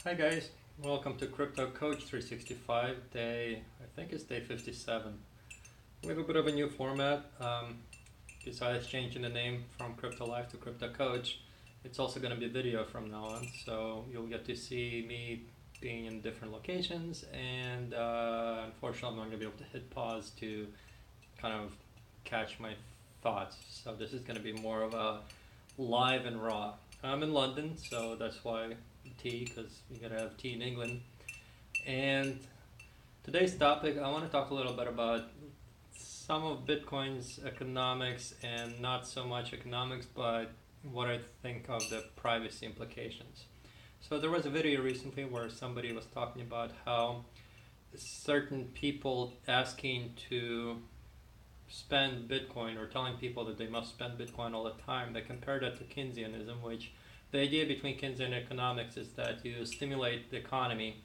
Hi guys, welcome to CryptoCoach365 day, I think it's day 57. A little bit of a new format, besides changing the name from Crypto Live to Crypto Coach, it's also going to be video from now on, so you'll get to see me being in different locations, and unfortunately I'm not going to be able to hit pause to kind of catch my thoughts, so this is going to be more of a live and raw. I'm in London, so that's why tea, because you gotta have tea in England. And today's topic, I want to talk a little bit about some of Bitcoin's economics, and not so much economics, but what I think of the privacy implications. So there was a video recently where somebody was talking about how certain people asking to spend Bitcoin or telling people that they must spend Bitcoin all the time, they compare that to Keynesianism, which the idea between Keynesian economics is that you stimulate the economy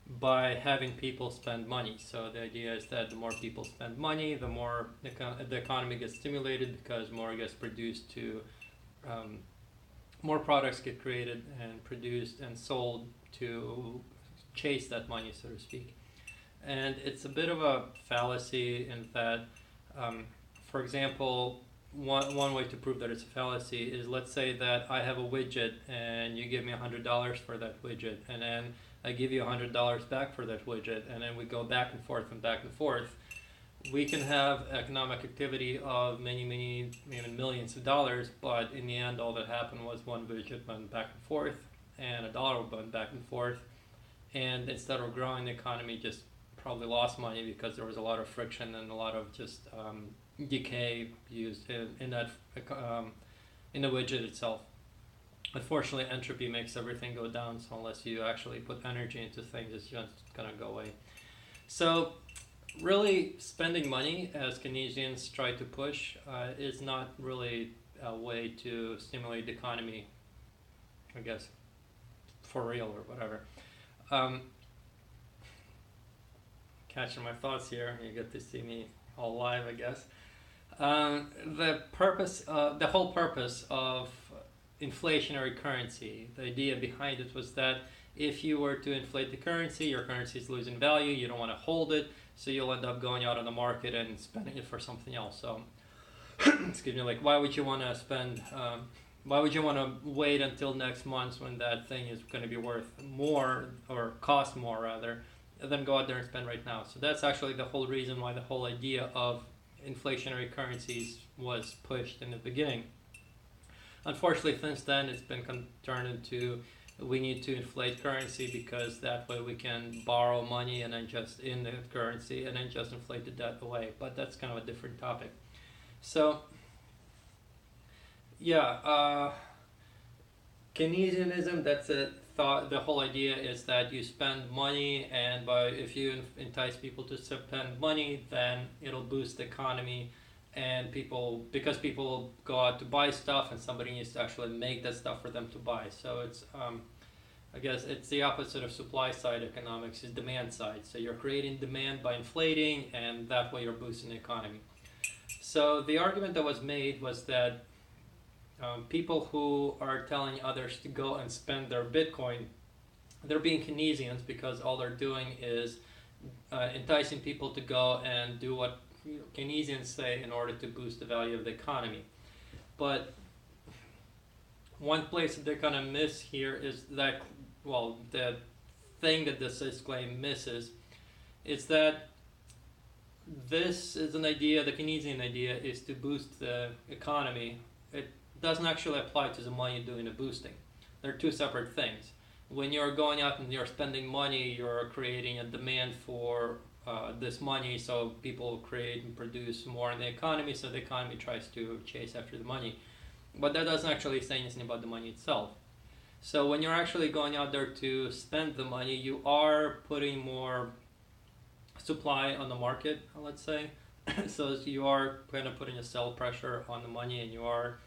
by having people spend money. So the idea is that the more people spend money, the more the economy gets stimulated, because more gets produced to more products get created and produced and sold to chase that money, so to speak. And it's a bit of a fallacy in that, for example, one way to prove that it's a fallacy is, let's say that I have a widget and you give me $100 for that widget, and then I give you $100 back for that widget, and then we go back and forth and back and forth. We can have economic activity of many, even millions of dollars, but in the end all that happened was one widget went back and forth and a dollar went back and forth, and instead of growing the economy, just probably lost money because there was a lot of friction and a lot of just decay used in that in the widget itself. Unfortunately, entropy makes everything go down, so unless you actually put energy into things, it's just gonna go away. So really, spending money, as Keynesians try to push, is not really a way to stimulate the economy, I guess, for real or whatever. Catching my thoughts here, you get to see me all live, I guess. The whole purpose of inflationary currency, the idea behind it was that if you were to inflate the currency, your currency is losing value, you don't want to hold it, so you'll end up going out on the market and spending it for something else. So, excuse me, like why would you want to spend, why would you want to wait until next month when that thing is going to be worth more, or cost more rather, than go out there and spend right now? So that's actually the whole reason why the whole idea of inflationary currencies was pushed in the beginning. Unfortunately, since then it's been turned into, we need to inflate currency because that way we can borrow money and then just in the currency and then just inflate the debt away. But that's kind of a different topic. So yeah, Keynesianism, that's a thought. The whole idea is that you spend money, and if you entice people to spend money, then it'll boost the economy, and because people go out to buy stuff, and somebody needs to actually make that stuff for them to buy. So it's I guess it's the opposite of supply side economics, is demand side. So you're creating demand by inflating, and that way you're boosting the economy. So the argument that was made was that people who are telling others to go and spend their Bitcoin, they're being Keynesians, because all they're doing is enticing people to go and do what Keynesians say in order to boost the value of the economy. But one place that they're gonna miss here is that, well, the thing that this claim misses is that this is an idea, the Keynesian idea is to boost the economy. It doesn't actually apply to the money doing the boosting. They're two separate things. When you're going out and you're spending money, you're creating a demand for this money, so people create and produce more in the economy, so the economy tries to chase after the money. But that doesn't actually say anything about the money itself. So when you're actually going out there to spend the money, you are putting more supply on the market, let's say. So you are kind of putting a sell pressure on the money, and you are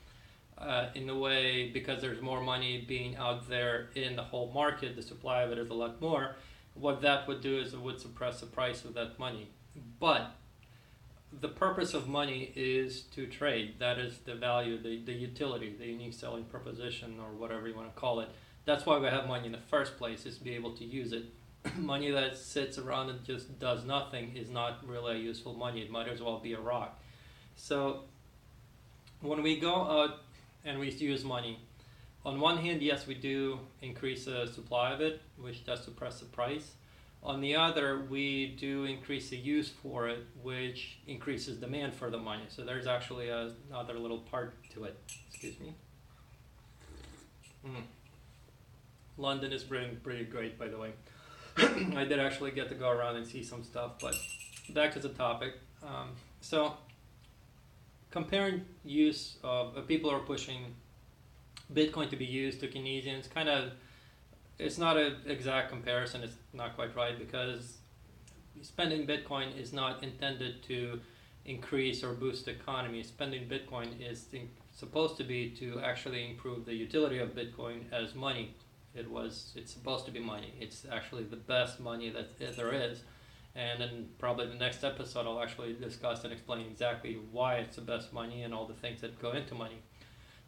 in a way, because there's more money being out there in the whole market, the supply of it is a lot more. What that would do is it would suppress the price of that money. But the purpose of money is to trade. That is the value, the utility, the unique selling proposition, or whatever you want to call it. That's why we have money in the first place, is to be able to use it. Money that sits around and just does nothing is not really a useful money. It might as well be a rock. So when we go out and we use money, on one hand, yes, we do increase the supply of it, which does suppress the price. On the other, we do increase the use for it, which increases demand for the money. So there's actually another little part to it. Excuse me. London is pretty great, by the way. I did actually get to go around and see some stuff, but back to the topic. So comparing use of people are pushing Bitcoin to be used to Keynesians, it's not an exact comparison. It's not quite right, because spending Bitcoin is not intended to increase or boost the economy. Spending Bitcoin is supposed to be to actually improve the utility of Bitcoin as money. It's supposed to be money. It's actually the best money that there is. And then probably the next episode I'll actually discuss and explain exactly why it's the best money and all the things that go into money.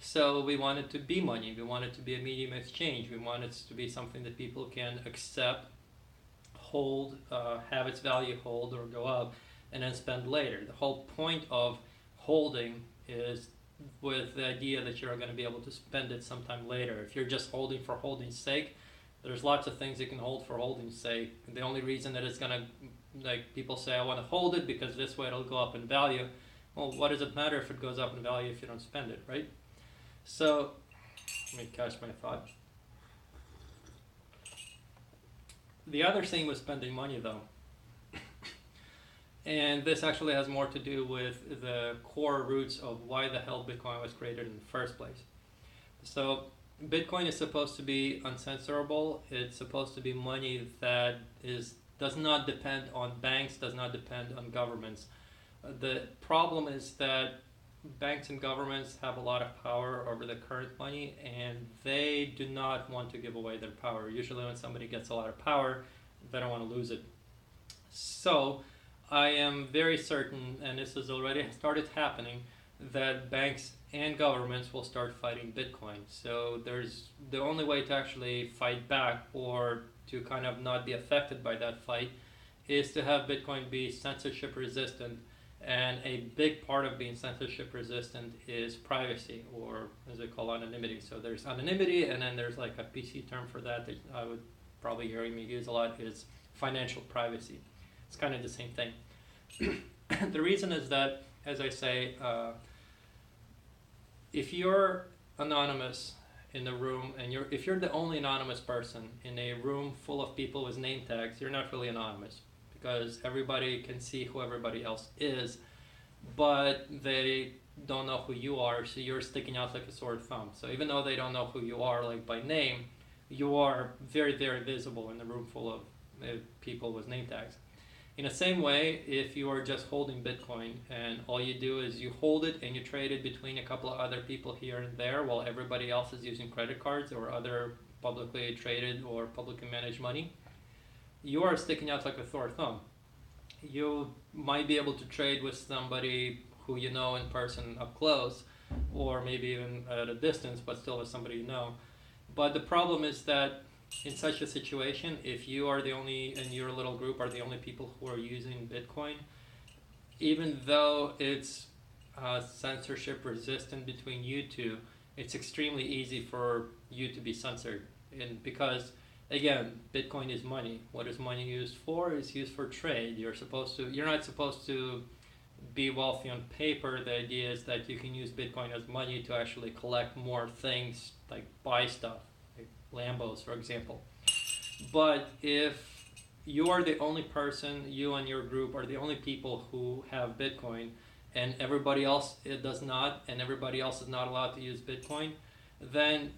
So we want it to be money. We want it to be a medium of exchange. We want it to be something that people can accept, hold, have its value hold or go up, and then spend later. The whole point of holding is with the idea that you're going to be able to spend it sometime later. If you're just holding for holding's sake, there's lots of things you can hold for holding's sake. The only reason that it's going to, like people say, I want to hold it because this way it'll go up in value. Well, what does it matter if it goes up in value if you don't spend it, right? So, let me catch my thought. The other thing with spending money, though, and this actually has more to do with the core roots of why the hell Bitcoin was created in the first place. So, Bitcoin is supposed to be uncensorable. It's supposed to be money that does not depend on banks, does not depend on governments. The problem is that banks and governments have a lot of power over the current money, and they do not want to give away their power. Usually when somebody gets a lot of power, they don't want to lose it. So I am very certain, and this has already started happening, that banks and governments will start fighting Bitcoin. So there's the only way to actually fight back, or to kind of not be affected by that fight, is to have Bitcoin be censorship resistant. And a big part of being censorship resistant is privacy, or as they call anonymity. So there's anonymity, and then there's like a PC term for that I would probably hear me use a lot, is financial privacy. It's kind of the same thing. The reason is that, as I say, if you're anonymous in the room, and if you're the only anonymous person in a room full of people with name tags, you're not really anonymous, because everybody can see who everybody else is, but they don't know who you are, so you're sticking out like a sore thumb. So even though they don't know who you are, like by name, you are very, very visible in a room full of people with name tags. In the same way, if you are just holding Bitcoin and all you do is you hold it and you trade it between a couple of other people here and there while everybody else is using credit cards or other publicly traded or publicly managed money, you are sticking out like a sore thumb. You might be able to trade with somebody who you know in person up close, or maybe even at a distance, but still with somebody you know. But the problem is that in such a situation, if you are the only, in your little group are the only people who are using Bitcoin, even though it's censorship resistant between you two, it's extremely easy for you to be censored. And because, again, Bitcoin is money. What is money used for? It's used for trade. You're not supposed to be wealthy on paper. The idea is that you can use Bitcoin as money to actually collect more things, like buy stuff, like Lambos, for example. But if you are the only person, you and your group are the only people who have Bitcoin, and everybody else does not, and everybody else is not allowed to use Bitcoin, then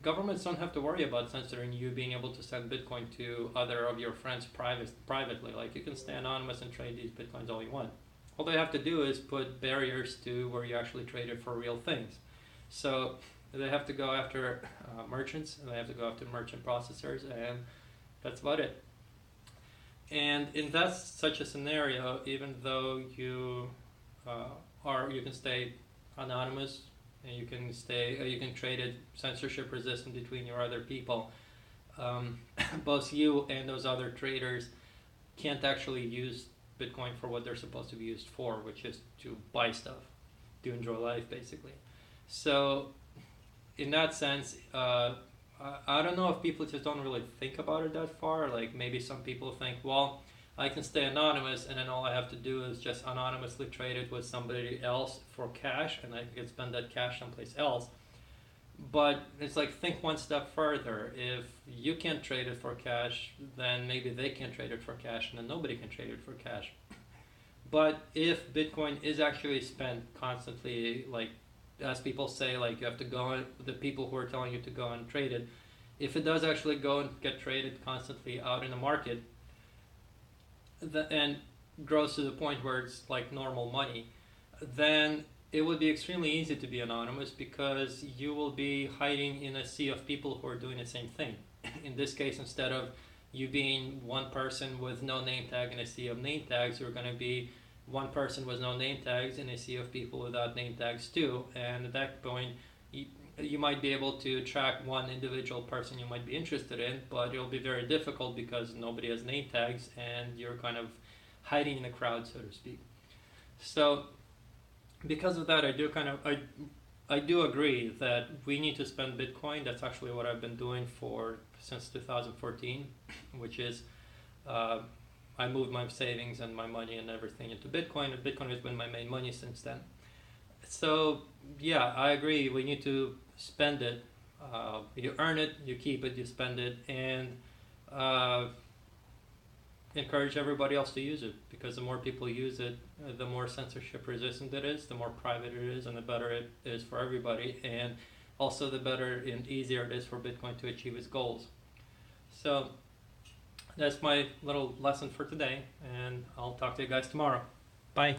governments don't have to worry about censoring you being able to send Bitcoin to other of your friends privately. Like, you can stay anonymous and trade these Bitcoins all you want. All they have to do is put barriers to where you actually trade it for real things. So they have to go after merchants, and they have to go after merchant processors, and that's about it. And in such a scenario, even though you can stay anonymous and you can you can trade it censorship resistant between your other people. Both you and those other traders can't actually use Bitcoin for what they're supposed to be used for, which is to buy stuff, to enjoy life, basically. So, in that sense, I don't know if people just don't really think about it that far. Like maybe some people think, well, I can stay anonymous, and then all I have to do is just anonymously trade it with somebody else for cash, and I can spend that cash someplace else. But it's like, think one step further. If you can't trade it for cash, then maybe they can trade it for cash, and then nobody can trade it for cash. But if Bitcoin is actually spent constantly, like as people say, like you have to go and the people who are telling you to go and trade it, if it does actually go and get traded constantly out in the market, and grows to the point where it's like normal money, then it would be extremely easy to be anonymous, because you will be hiding in a sea of people who are doing the same thing. In this case, instead of you being one person with no name tag in a sea of name tags, you're going to be one person with no name tags in a sea of people without name tags too. And at that point, you might be able to track one individual person you might be interested in, but it'll be very difficult because nobody has name tags and you're kind of hiding in the crowd, so to speak. So because of that, I do agree that we need to spend Bitcoin. That's actually what I've been doing since 2014, which is I moved my savings and my money and everything into Bitcoin, and Bitcoin has been my main money since then. So yeah, I agree. We need to spend it. You earn it, you keep it, you spend it, and encourage everybody else to use it, because the more people use it, the more censorship resistant it is, the more private it is, and the better it is for everybody, and also the better and easier it is for Bitcoin to achieve its goals. So that's my little lesson for today, and I'll talk to you guys tomorrow. Bye.